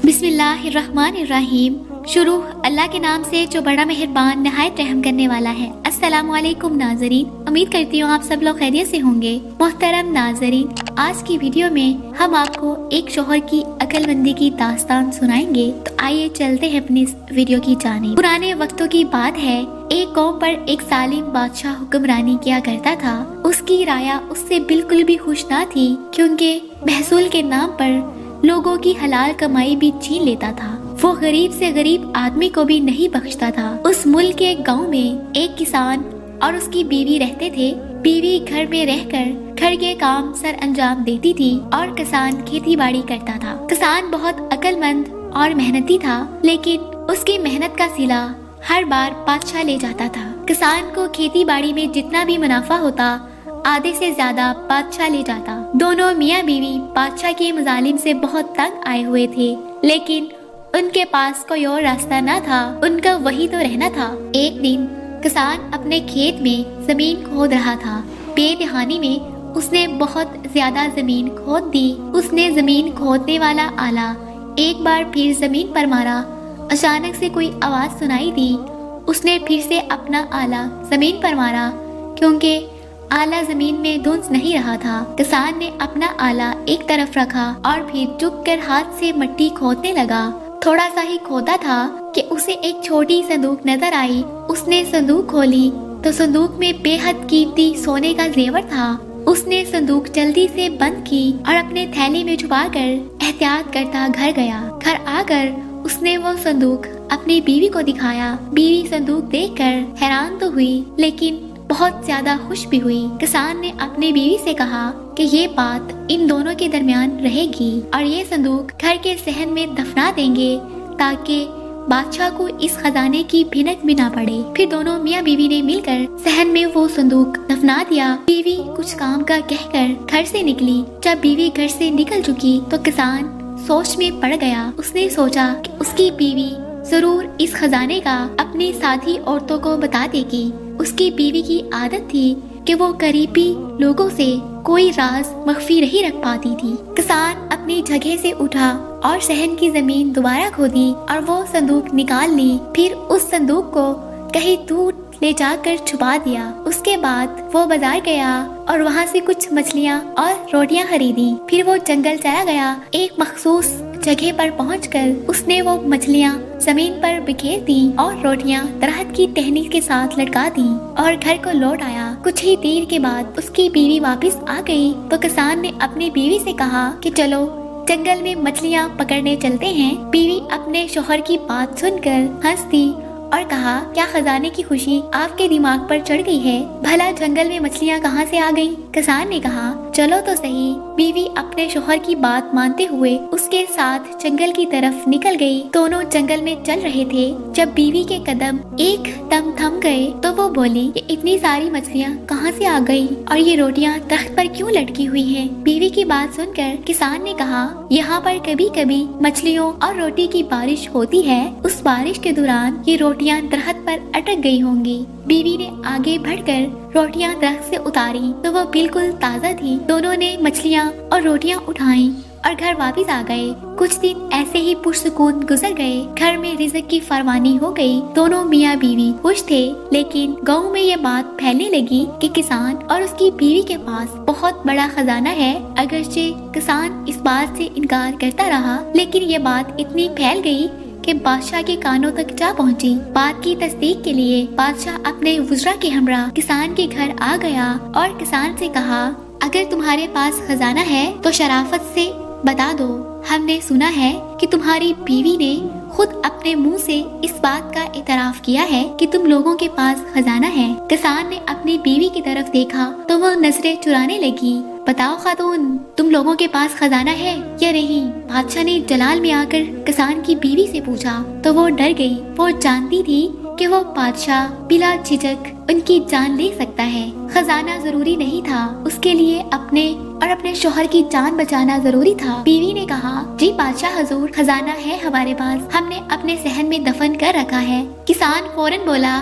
بسم اللہ الرحمن الرحیم۔ شروع اللہ کے نام سے جو بڑا مہربان نہایت رحم کرنے والا ہے۔ السلام علیکم ناظرین، امید کرتی ہوں آپ سب لوگ خیریت سے ہوں گے۔ محترم ناظرین، آج کی ویڈیو میں ہم آپ کو ایک شوہر کی عقل مندی کی داستان سنائیں گے، تو آئیے چلتے ہیں اپنی اس ویڈیو کی جانب۔ پرانے وقتوں کی بات ہے، ایک قوم پر ایک ظالم بادشاہ حکمرانی کیا کرتا تھا۔ اس کی رعایا اس سے بالکل بھی خوش نہ تھی، کیونکہ محصول کے نام پر لوگوں کی حلال کمائی بھی چھین لیتا تھا۔ وہ غریب سے غریب آدمی کو بھی نہیں بخشتا تھا۔ اس ملک کے گاؤں میں ایک کسان اور اس کی بیوی رہتے تھے۔ بیوی گھر میں رہ کر گھر کے کام سر انجام دیتی تھی اور کسان کھیتی باڑی کرتا تھا۔ کسان بہت عقل مند اور محنتی تھا، لیکن اس کی محنت کا صلہ ہر بار بادشاہ لے جاتا تھا۔ کسان کو کھیتی باڑی میں جتنا بھی منافع ہوتا، آدھے سے زیادہ بادشاہ لے جاتا۔ دونوں میاں بیوی بادشاہ کے مظالم سے بہت تنگ آئے ہوئے تھے، لیکن ان کے پاس کوئی اور راستہ نہ تھا، ان کا وہی تو رہنا تھا۔ ایک دن کسان اپنے کھیت میں زمین کھود رہا تھا۔ بے دہانی میں اس نے بہت زیادہ زمین کھود دی۔ اس نے زمین کھودنے والا آلہ ایک بار پھر زمین پر مارا۔ اچانک سے کوئی آواز سنائی دی۔ اس نے پھر سے اپنا آلہ زمین پر مارا، کیونکہ آلہ زمین میں دھنس نہیں رہا تھا۔ کسان نے اپنا آلہ ایک طرف رکھا اور پھر جھک کر ہاتھ سے مٹی کھودنے لگا۔ تھوڑا سا ہی کھودا تھا کہ اسے ایک چھوٹی صندوق نظر آئی۔ اس نے صندوق کھولی تو صندوق میں بے حد قیمتی سونے کا زیور تھا۔ اس نے صندوق جلدی سے بند کی اور اپنے تھیلی میں چھپا کر احتیاط کرتا گھر گیا۔ گھر آ کر اس نے وہ صندوق اپنی بیوی کو دکھایا۔ بیوی صندوق دیکھ کر حیران تو ہوئی، لیکن بہت زیادہ خوش بھی ہوئی۔ کسان نے اپنی بیوی سے کہا کہ یہ بات ان دونوں کے درمیان رہے گی اور یہ صندوق گھر کے صحن میں دفنا دیں گے، تاکہ بادشاہ کو اس خزانے کی بھنک بھی نہ پڑے۔ پھر دونوں میاں بیوی نے مل کر صحن میں وہ صندوق دفنا دیا۔ بیوی کچھ کام کا کہہ کر گھر سے نکلی۔ جب بیوی گھر سے نکل چکی تو کسان سوچ میں پڑ گیا۔ اس نے سوچا کہ اس کی بیوی ضرور اس خزانے کا اپنی ساتھی عورتوں کو بتا دے گی۔ اس کی بیوی کی عادت تھی کہ وہ قریبی لوگوں سے کوئی راز مخفی نہیں رکھ پاتی تھی۔ کسان اپنی جگہ سے اٹھا اور صحن کی زمین دوبارہ کھودی اور وہ صندوق نکال لی۔ پھر اس صندوق کو کہیں دور لے جا کر چھپا دیا۔ اس کے بعد وہ بازار گیا اور وہاں سے کچھ مچھلیاں اور روٹیاں خریدی۔ پھر وہ جنگل چلا گیا۔ ایک مخصوص جگہ پر پہنچ کر اس نے وہ مچھلیاں زمین پر بکھیر دی اور روٹیاں درخت کی ٹہنی کے ساتھ لٹکا دی اور گھر کو لوٹ آیا۔ کچھ ہی دیر کے بعد اس کی بیوی واپس آ گئی تو کسان نے اپنی بیوی سے کہا کہ چلو جنگل میں مچھلیاں پکڑنے چلتے ہیں۔ بیوی اپنے شوہر کی بات سن کر ہنس دی اور کہا، کیا خزانے کی خوشی آپ کے دماغ پر چڑھ گئی ہے؟ بھلا جنگل میں مچھلیاں کہاں سے آ گئیں؟ کسان نے کہا، چلو تو صحیح۔ بیوی اپنے شوہر کی بات مانتے ہوئے اس کے ساتھ جنگل کی طرف نکل گئی۔ دونوں جنگل میں چل رہے تھے۔ جب بیوی کے قدم ایک دم تھم گئے تو وہ بولی، یہ اتنی ساری مچھلیاں کہاں سے آ گئی اور یہ روٹیاں درخت پر کیوں لٹکی ہوئی ہیں؟ بیوی کی بات سن کر کسان نے کہا، یہاں پر کبھی کبھی مچھلیوں اور روٹی کی بارش ہوتی ہے۔ اس بارش کے دوران یہ روٹیاں درخت پر اٹک گئی ہوں گی۔ بیوی نے آگے بڑھ کر روٹیاں درخت سے اتاری تو وہ بالکل تازہ تھی۔ دونوں نے مچھلیاں اور روٹیاں اٹھائیں اور گھر واپس آ گئے۔ کچھ دن ایسے ہی پرسکون گزر گئے۔ گھر میں رزق کی فراوانی ہو گئی۔ دونوں میاں بیوی خوش تھے، لیکن گاؤں میں یہ بات پھیلنے لگی کہ کسان اور اس کی بیوی کے پاس بہت بڑا خزانہ ہے۔ اگرچہ کسان اس بات سے انکار کرتا رہا، لیکن یہ بات اتنی پھیل گئی کہ بادشاہ کے کانوں تک جا پہنچی۔ بات کی تصدیق کے لیے بادشاہ اپنے وزراء کے ہمراہ کسان کے گھر آ گیا اور کسان سے کہا، اگر تمہارے پاس خزانہ ہے تو شرافت سے بتا دو۔ ہم نے سنا ہے کہ تمہاری بیوی نے خود اپنے منہ سے اس بات کا اعتراف کیا ہے کہ تم لوگوں کے پاس خزانہ ہے۔ کسان نے اپنی بیوی کی طرف دیکھا تو وہ نظریں چرانے لگی۔ بتاؤ خاتون، تم لوگوں کے پاس خزانہ ہے یا نہیں؟ بادشاہ نے جلال میں آ کر کسان کی بیوی سے پوچھا تو وہ ڈر گئی۔ وہ جانتی تھی کہ وہ بادشاہ بلا جھجک ان کی جان لے سکتا ہے۔ خزانہ ضروری نہیں تھا، اس کے لیے اپنے اور اپنے شوہر کی جان بچانا ضروری تھا۔ بیوی نے کہا، جی بادشاہ حضور، خزانہ ہے ہمارے پاس، ہم نے اپنے صحن میں دفن کر رکھا ہے۔ کسان فوراً بولا،